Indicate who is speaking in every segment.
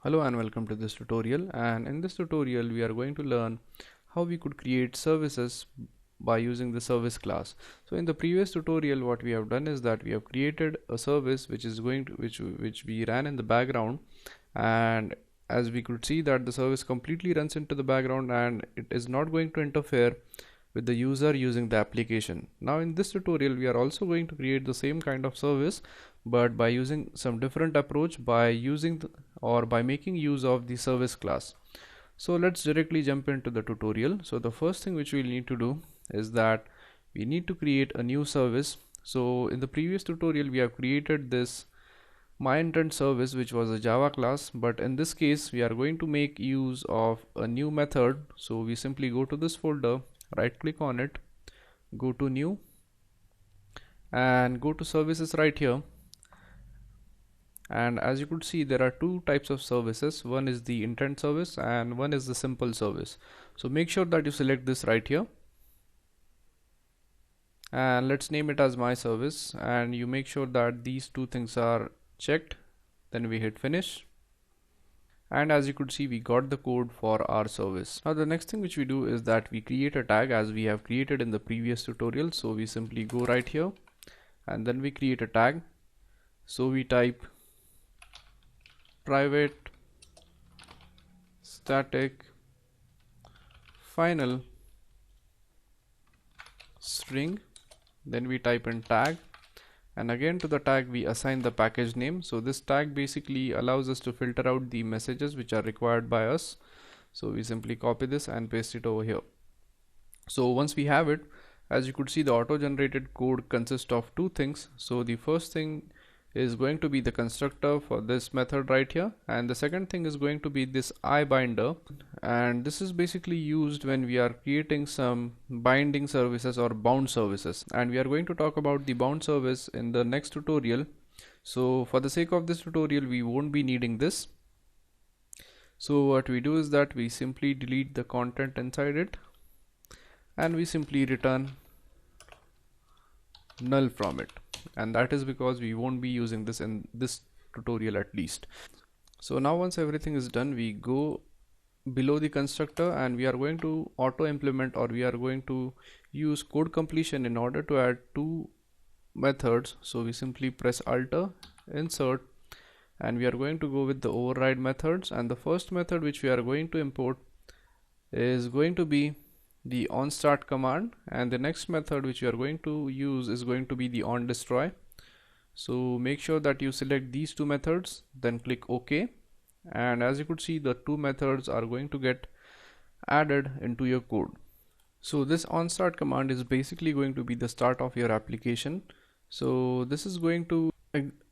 Speaker 1: Hello and welcome to this tutorial, and in this tutorial we are going to learn how we could create services by using the service class. So in the previous tutorial what we have done is that we have created a service which is going to which we ran in the background, and as we could see that the service completely runs into the background and it is not going to interfere with the user using the application. Now in this tutorial we are also going to create the same kind of service, but by using some different approach by using by making use of the service class. So let's directly jump into the tutorial. So the first thing which we'll need to do is that we need to create a new service. So in the previous tutorial we have created this my intent service which was a Java class, but in this case we are going to make use of a new method. So we simply go to this folder, right click on it, go to new and go to services right here. And as you could see, there are two types of services. One is the intent service and one is the simple service. So make sure that you select this right here and let's name it as my service, and you make sure that these two things are checked. Then we hit finish, and as you could see we got the code for our service. Now the next thing which we do is that we create a tag as we have created in the previous tutorial. So we simply go right here and then we create a tag. So we type private static final string, then we type in tag, and again to the tag we assign the package name. So this tag basically allows us to filter out the messages which are required by us. So we simply copy this and paste it over here. So once we have it, as you could see, the auto generated code consists of two things. So the first thing is going to be the constructor for this method right here, and the second thing is going to be this I binder, and this is basically used when we are creating some binding services or bound services, and we are going to talk about the bound service in the next tutorial. So for the sake of this tutorial we won't be needing this. So what we do is that we simply delete the content inside it and we simply return null from it, and that is because we won't be using this in this tutorial at least. So now once everything is done, we go below the constructor and we are going to auto implement, or we are going to use code completion in order to add two methods. So we simply press Alt insert and we are going to go with the override methods, and the first method which we are going to import is going to be the onStart command, and the next method which you are going to use is going to be the onDestroy. So make sure that you select these two methods, then click OK, and as you could see the two methods are going to get added into your code. So this onStart command is basically going to be the start of your application. So this is going to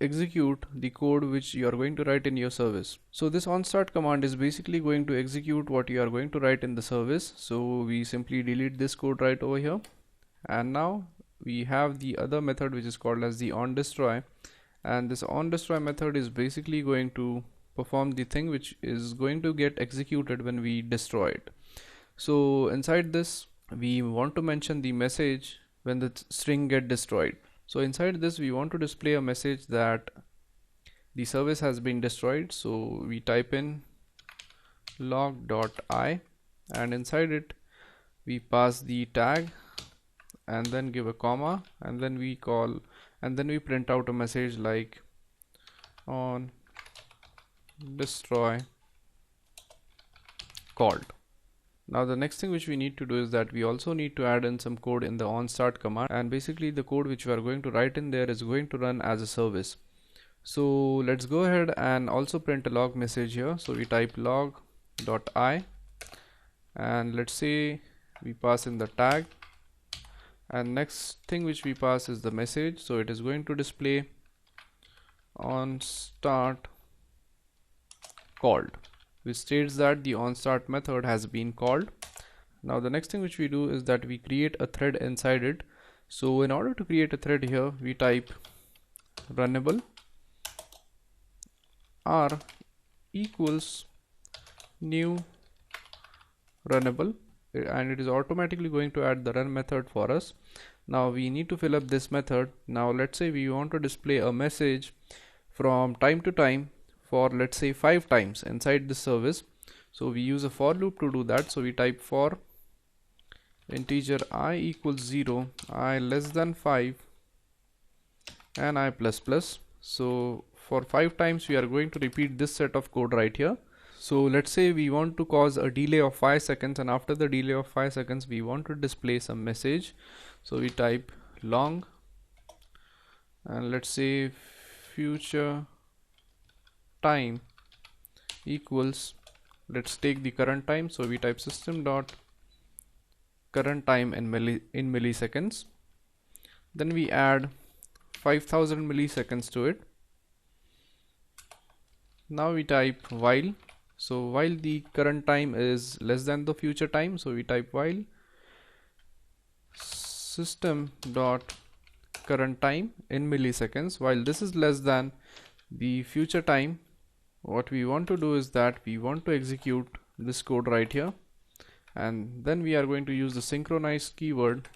Speaker 1: execute the code which you are going to write in your service. So this onStart command is basically going to execute what you are going to write in the service. So we simply delete this code right over here, and now we have the other method which is called as the onDestroy, and this onDestroy method is basically going to perform the thing which is going to get executed when we destroy it. So inside this we want to mention the message when the string get destroyed. So inside this we want to display a message that the service has been destroyed. So we type in log.i, and inside it we pass the tag and then give a comma, and then we print out a message like on destroy called. Now the next thing which we need to do is that we also need to add in some code in the onStart command, and basically the code which we are going to write in there is going to run as a service. So let's go ahead and also print a log message here. So we type log.i, and let's say we pass in the tag, and next thing which we pass is the message. So it is going to display onStart called, which states that the onStart method has been called. Now the next thing which we do is that we create a thread inside it. So in order to create a thread here, we type runnable r equals new runnable, and it is automatically going to add the run method for us. Now we need to fill up this method. Now let's say we want to display a message from time to time for, let's say, 5 times inside this service. So we use a for loop to do that. So we type for integer I equals 0, I less than 5, and I plus plus. So for 5 times we are going to repeat this set of code right here. So let's say we want to cause a delay of 5 seconds, and after the delay of 5 seconds we want to display some message. So we type long, and let's say future time equals, let's take the current time. So we type system dot current time in milliseconds. Then we add 5000 milliseconds to it. Now we type while. So while the current time is less than the future time, so we type while system dot current time in milliseconds. While this is less than the future time, what we want to do is that we want to execute this code right here, and then we are going to use the synchronized keyword,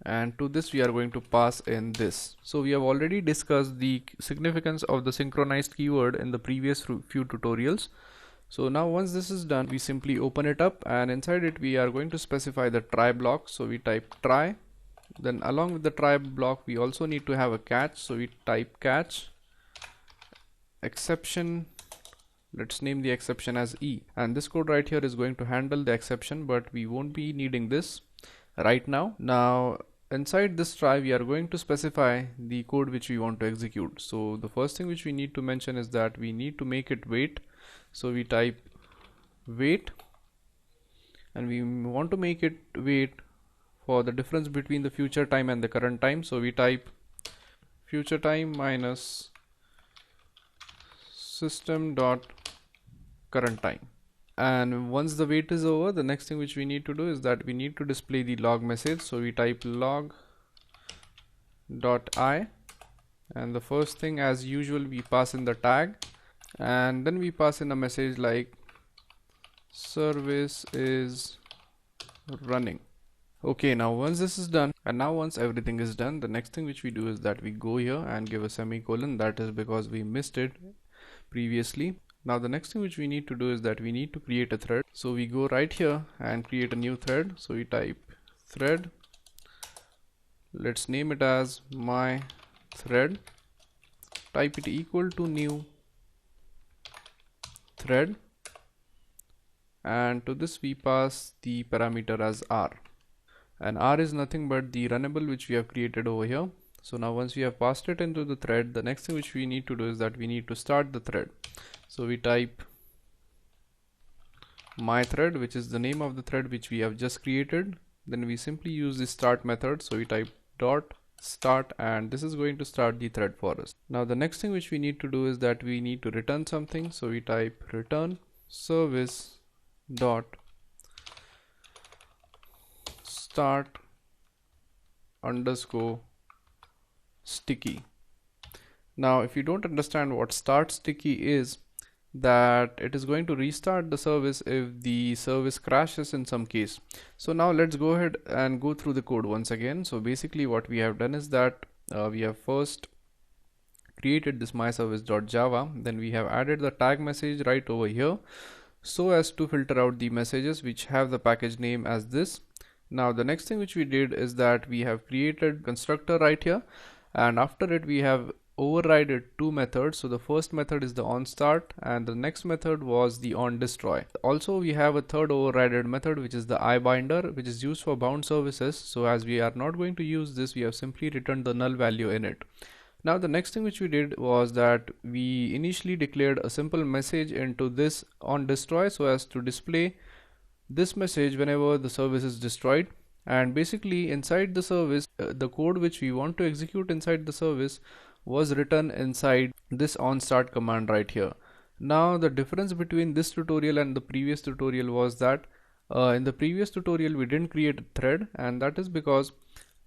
Speaker 1: and to this we are going to pass in this. So we have already discussed the significance of the synchronized keyword in the previous few tutorials. So now once this is done, we simply open it up, and inside it we are going to specify the try block. So we type try, then along with the try block we also need to have a catch. So we type catch exception, let's name the exception as E, and this code right here is going to handle the exception, but we won't be needing this right now. Now inside this try we are going to specify the code which we want to execute. So the first thing which we need to mention is that we need to make it wait. So we type wait, and we want to make it wait for the difference between the future time and the current time. So we type future time minus system dot current time. And once the wait is over, the next thing which we need to do is that we need to display the log message. So we type log dot I, and the first thing as usual we pass in the tag, and then we pass in a message like service is running. Okay, now once this is done, and now once everything is done, the next thing which we do is that we go here and give a semicolon. That is because we missed it previously. Now the next thing which we need to do is that we need to create a thread. So we go right here and create a new thread. So we type thread, let's name it as my thread, type it equal to new thread, and to this we pass the parameter as R, and R is nothing but the runnable which we have created over here. So now once we have passed it into the thread, the next thing which we need to do is that we need to start the thread. So we type my thread, which is the name of the thread which we have just created. Then we simply use the start method. So we type dot start, and this is going to start the thread for us. Now the next thing which we need to do is that we need to return something. So we type return service dot start underscore sticky. Now if you don't understand what start sticky is, that it is going to restart the service if the service crashes in some case. So now let's go ahead and go through the code once again. So basically what we have done is that we have first created this myservice.java, then we have added the tag message right over here so as to filter out the messages which have the package name as this. Now the next thing which we did is that we have created constructor right here, and after it we have overridden two methods. So the first method is the onStart, and the next method was the onDestroy. Also we have a third overridden method which is the iBinder, which is used for bound services. So as we are not going to use this, we have simply returned the null value in it. Now the next thing which we did was that we initially declared a simple message into this onDestroy so as to display this message whenever the service is destroyed. And basically inside the service, the code which we want to execute inside the service was written inside this onStart command right here. Now the difference between this tutorial and the previous tutorial was that in the previous tutorial we didn't create a thread, and that is because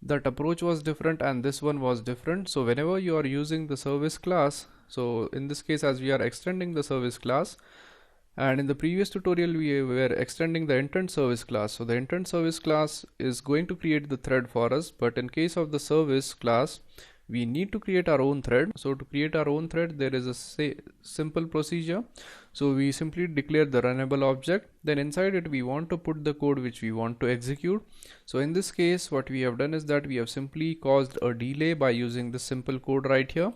Speaker 1: that approach was different and this one was different. So whenever you are using the service class, so in this case as we are extending the service class, and in the previous tutorial we were extending the intent service class, so the intent service class is going to create the thread for us, but in case of the service class we need to create our own thread. So to create our own thread, there is a simple procedure. So we simply declare the runnable object, then inside it we want to put the code which we want to execute. So in this case, what we have done is that we have simply caused a delay by using this simple code right here,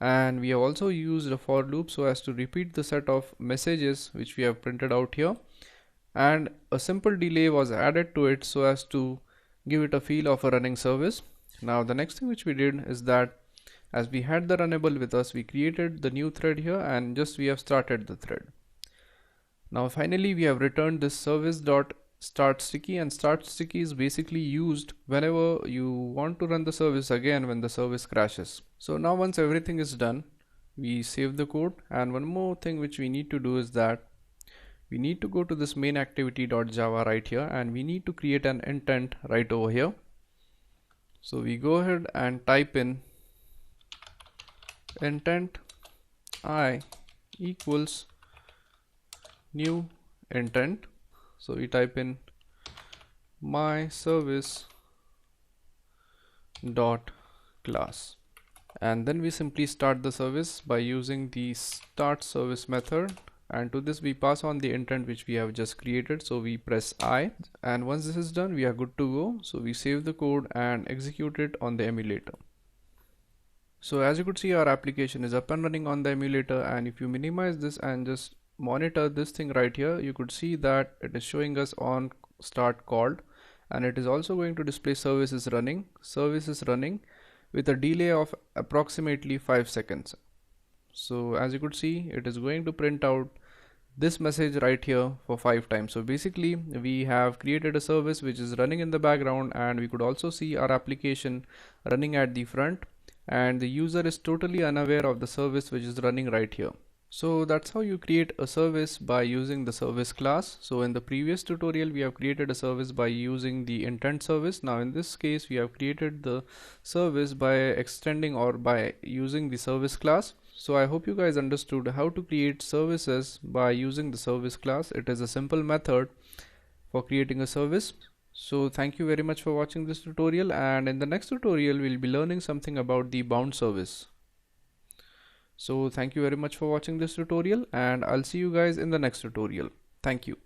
Speaker 1: and we have also used a for loop so as to repeat the set of messages which we have printed out here, and a simple delay was added to it so as to give it a feel of a running service. Now the next thing which we did is that as we had the runnable with us, we created the new thread here and just we have started the thread. Now finally we have returned this service dot start sticky, and start sticky is basically used whenever you want to run the service again when the service crashes. So now once everything is done, we save the code, and one more thing which we need to do is that we need to go to this main activity.java right here, and we need to create an intent right over here. So we go ahead and type in intent I equals new intent. So we type in my service dot class, and then we simply start the service by using the start service method, and to this we pass on the intent which we have just created. So we press I, and once this is done we are good to go. So we save the code and execute it on the emulator. So as you could see, our application is up and running on the emulator, and if you minimize this and just monitor this thing right here, you could see that it is showing us on start called, and it is also going to display services running with a delay of approximately 5 seconds. So as you could see, it is going to print out this message right here for 5 times. So basically we have created a service which is running in the background, and we could also see our application running at the front, and the user is totally unaware of the service which is running right here. So that's how you create a service by using the service class. So in the previous tutorial we have created a service by using the intent service. Now in this case we have created the service by extending or by using the service class. So I hope you guys understood how to create services by using the service class. It is a simple method for creating a service. So thank you very much for watching this tutorial, and in the next tutorial we'll be learning something about the bound service. So thank you very much for watching this tutorial, and I'll see you guys in the next tutorial. Thank you.